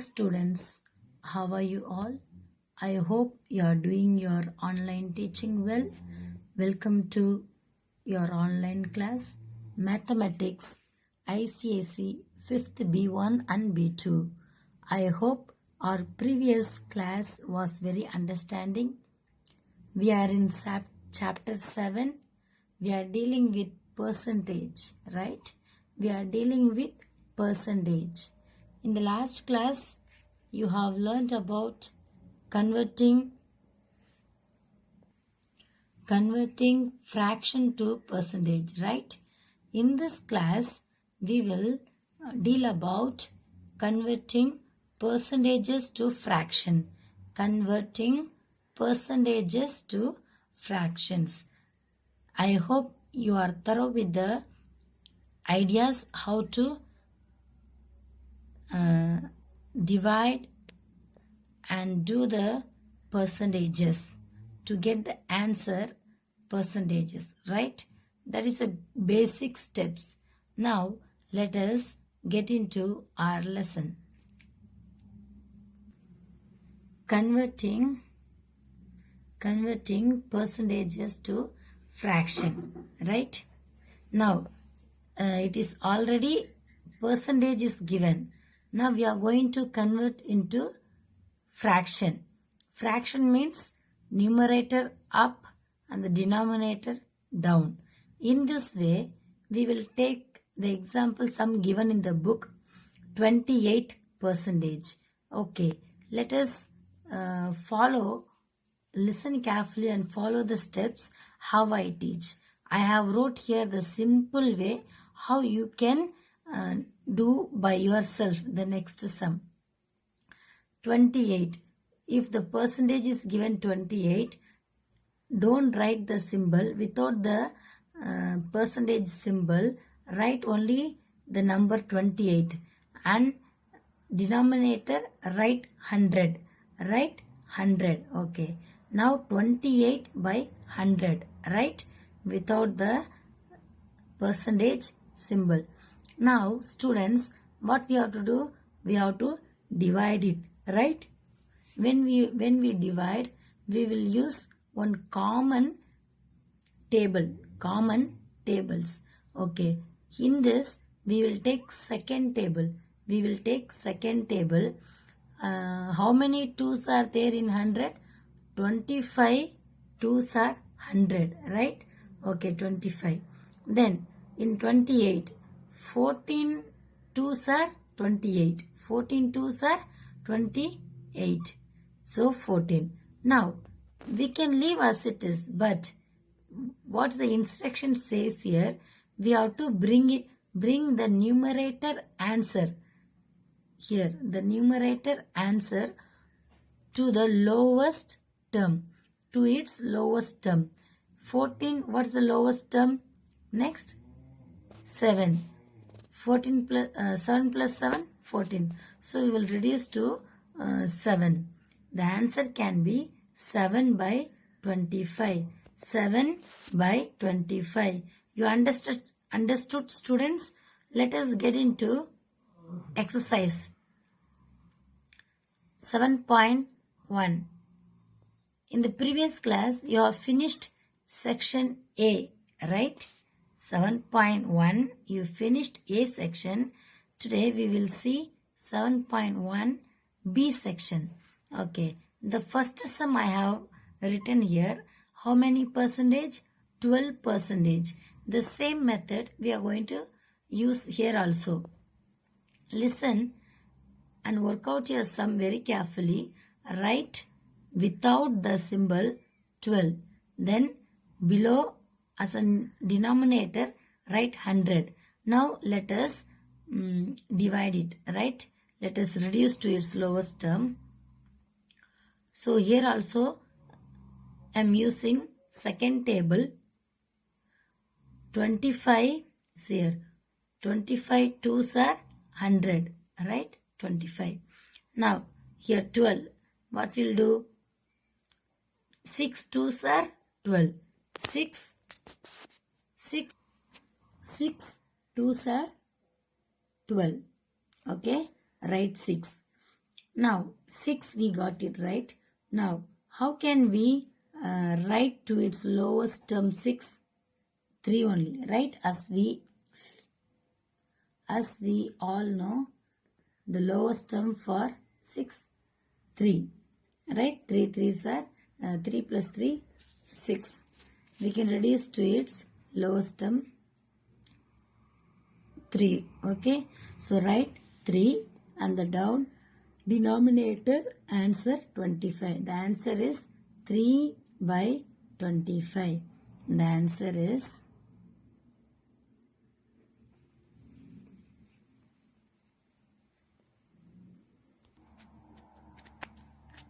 Students, how are you all? I hope you are doing your online teaching well. Welcome to your online class Mathematics ICSE 5th B1 and B2. I hope our previous class was very understanding. We are in chapter 7. We are dealing with percentage, right? We are dealing with percentage. In the last class, you have learned about converting fraction to percentage, right? In this class, we will deal about converting percentages to fraction. Converting percentages to fractions. I hope you are thorough with the ideas how to divide and do the percentages to get the answer percentages, right? That is a basic steps. Now let us get into our lesson. Converting percentages to fraction, right? Now it is already percentage is given. Now we are going to convert into fraction. Fraction means numerator up and the denominator down. In this way, we will take the example some given in the book, 28%. Okay, let us listen carefully and follow the steps how I teach. I have wrote here the simple way how you can do by yourself the next sum. 28. If the percentage is given 28, don't write the symbol without the percentage symbol. Write only the number 28 and denominator write 100. Write 100. Okay. Now 28 by 100. Right? Without the percentage symbol. Now students, what we have to do? We have to divide it, right? When we divide, we will use one common tables. Okay. In this, we will take second table. How many 2's are there in 100? 25 2's are 100, right? Okay, 25. Then in 28, 14 2's are 28. 14 2's are 28. So 14. Now we can leave as it is, but what the instruction says here, we have to bring the numerator answer here, the numerator answer to the lowest term, to its lowest term. 14, what's the lowest term? Next, 7. 14 plus 7 plus 7, 14. So we will reduce to 7. The answer can be 7 by 25. 7 by 25. You understood students? Let us get into exercise 7.1. In the previous class, you have finished section A, right? 7.1, you finished A section. Today we will see 7.1 B section. Okay, the first sum I have written here. How many percentage? 12%. The same method we are going to use here also. Listen and work out your sum very carefully. Write without the symbol 12. Then below as a denominator write 100. Now let us divide it, right? Let us reduce to its lowest term. So here also I am using second table. 25, see here, 25 2's are 100, right? 25. Now here 12, what we'll do? 6 2's are 12. 6 2's are 12. Okay, write 6. Now 6 we got it right. Now how can we write to its lowest term 6? 3 only, right? As we all know, the lowest term for 6, 3, right? 3 3s are 3 plus 3, 6. We can reduce to its lowest term 3. Okay, so write 3 and the down denominator answer 25. The answer is 3 by 25. The answer is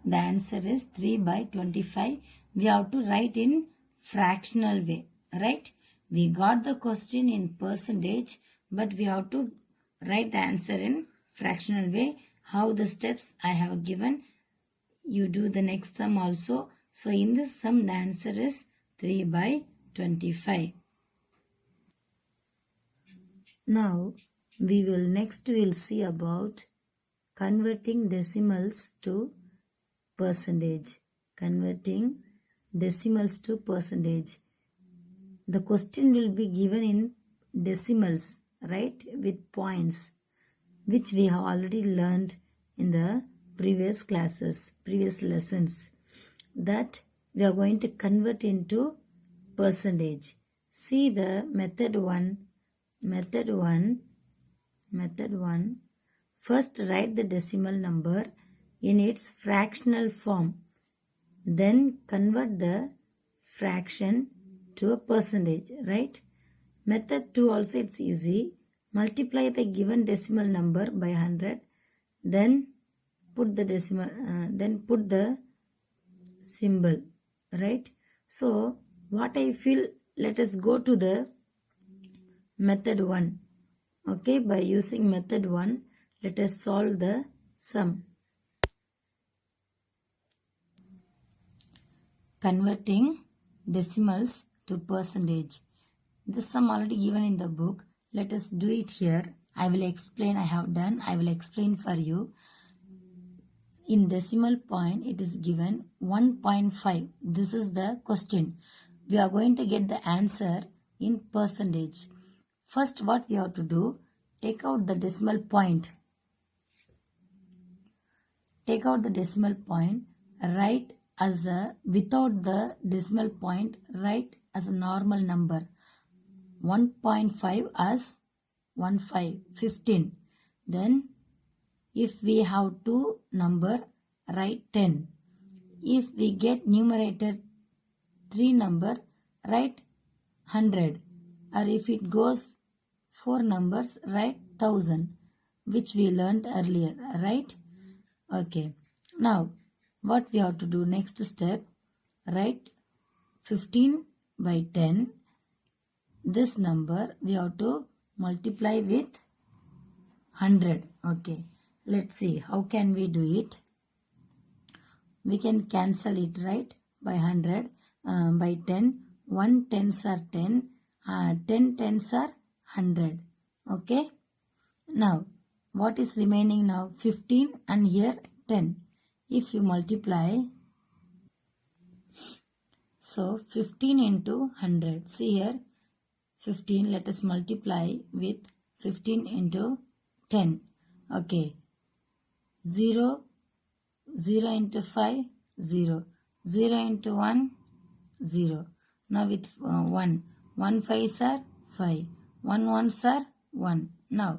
The answer is 3 by 25. We have to write in fractional way, right? We got the question in percentage, but we have to write the answer in fractional way. How the steps I have given, you do the next sum also. So in this sum, the answer is 3 by 25. Now we will see about converting decimals to percentage. Converting decimals to percentage. The question will be given in decimals, right, with points, which we have already learned in the previous lessons, that we are going to convert into percentage. See the method 1. First write the decimal number in its fractional form. Then convert the fraction to a percentage, right? Method 2 also it's easy. Multiply the given decimal number by 100. Then put the symbol, right? So what I feel, let us go to the method 1. Okay, by using method 1, let us solve the sum. Converting decimals to percentage. This sum already given in the book. Let us do it here. I will explain. I will explain for you. In decimal point, it is given 1.5. This is the question. We are going to get the answer in percentage. First, what we have to do, take out the decimal point. Take out the decimal point, write as a, without the decimal point, write as a normal number. 1.5 as 15. Then if we have two number, write 10. If we get numerator 3 number, write 100. Or if it goes 4 numbers, write 1000, which we learned earlier, right? Okay. Now what we have to do, next step, write 15 by 10. This number we have to multiply with 100. Okay, let's see how can we do it. We can cancel it, right, by 100, by 10. 1 tens are 10, 10 tens are 100. Okay, now what is remaining now? 15 and here 10. If you multiply, so 15 into 100. See here, 15, let us multiply with 15 into 10. Okay, 0, 0 into 5, 0, 0 into 1, 0. Now with 1, 1 5s are 5, 1 1s are 1. Now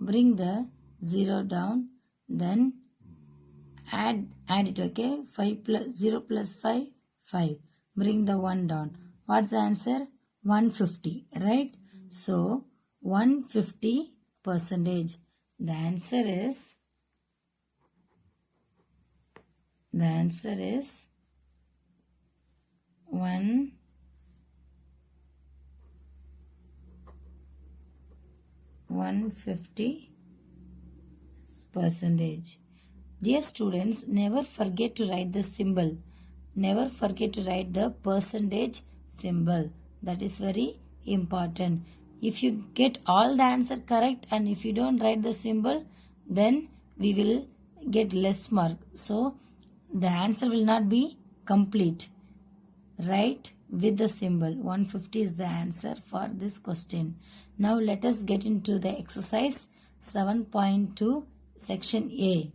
bring the 0 down, then add it. Okay, 5 plus 0 plus 5, 5. Bring the 1 down. What's the answer? 150, right? So 150 percentage. The answer is 150 percentage. Dear students, never forget to write the symbol. Never forget to write the percentage symbol. That is very important. If you get all the answer correct and if you don't write the symbol, then we will get less mark. So the answer will not be complete. Write with the symbol. 150 is the answer for this question. Now let us get into the exercise 7.2 section A.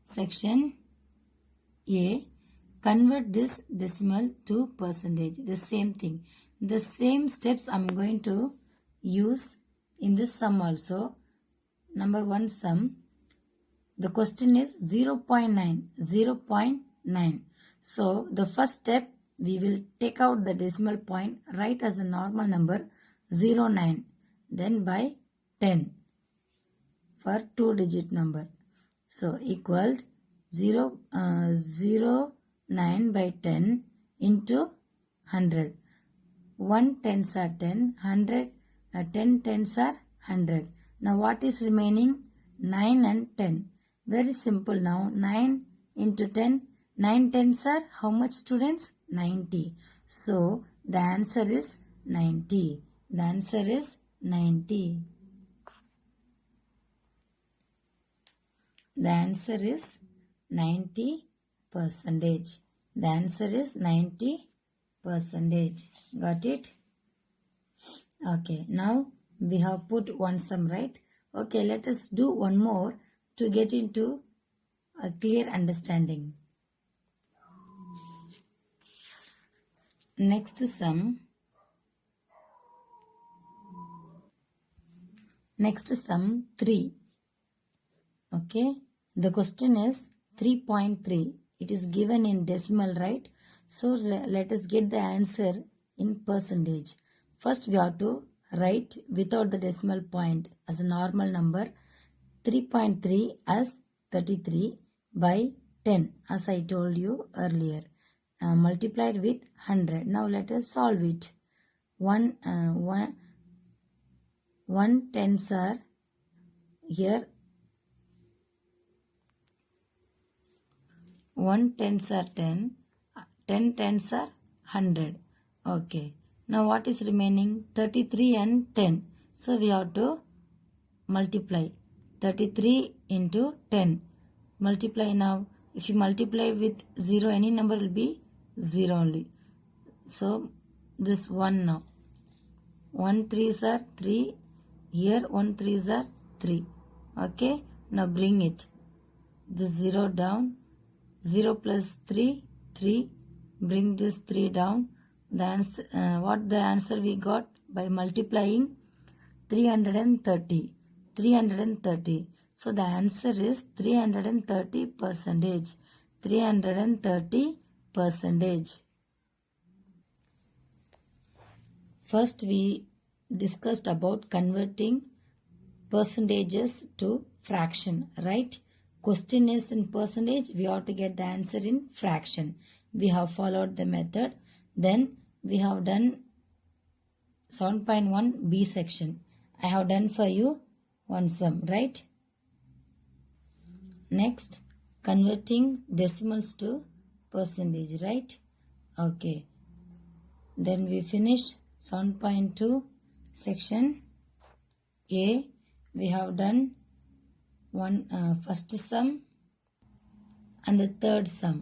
Section A. Convert this decimal to percentage. The same thing. The same steps I am going to use in this sum also. Number 1 sum. The question is 0.9. So the first step, we will take out the decimal point, write as a normal number 09. Then by 10 for 2-digit number. So equal 09 by 10 into 100. 1 tens are 10, 100, 10 tens are 100. Now what is remaining? 9 and 10. Very simple now. 9 into 10. 9 tens are how much, students? 90. So the answer is 90. The answer is 90. The answer is 90%. The answer is 90%. Got it? Okay, now we have put one sum, right? Okay, let us do one more to get into a clear understanding. Next sum. Next sum 3. Okay, the question is 3.3. It is given in decimal, right? So let us get the answer in percentage. First we have to write without the decimal point as a normal number. 3.3 as 33 by 10 as I told you earlier. Multiplied with 100. Now let us solve it. 1 tens are here. 1 tens are 10. 10 tens are 100. Okay. Now what is remaining? 33 and 10. So we have to multiply. 33 into 10. Multiply now. If you multiply with 0, any number will be 0 only. So this 1 now. 1 3s are 3. Here 1 3s are 3. Okay. Now bring it. The 0 down. 0 plus 3, 3. Bring this 3 down. The answer, what the answer we got by multiplying? 330. 330. So the answer is 330%. 330%. First we discussed about converting percentages to fraction, right? Question is in percentage, we have to get the answer in fraction. We have followed the method. Then we have done 7.1 B section. I have done for you one sum, right? Next, converting decimals to percentage, right? Okay. Then we finished 7.2 section A. We have done one first sum and the third sum,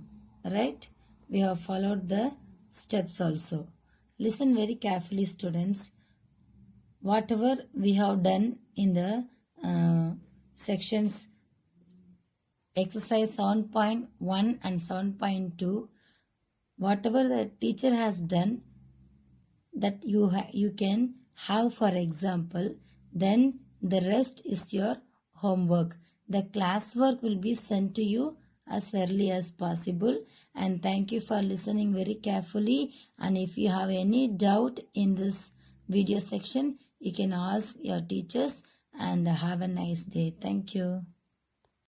right? We have followed the steps also. Listen very carefully, students. Whatever we have done in the sections exercise 7.1 and 7.2, whatever the teacher has done, that you can have for example, then the rest is your homework. The classwork will be sent to you as early as possible. And thank you for listening very carefully. And if you have any doubt in this video section, you can ask your teachers, and have a nice day. Thank you.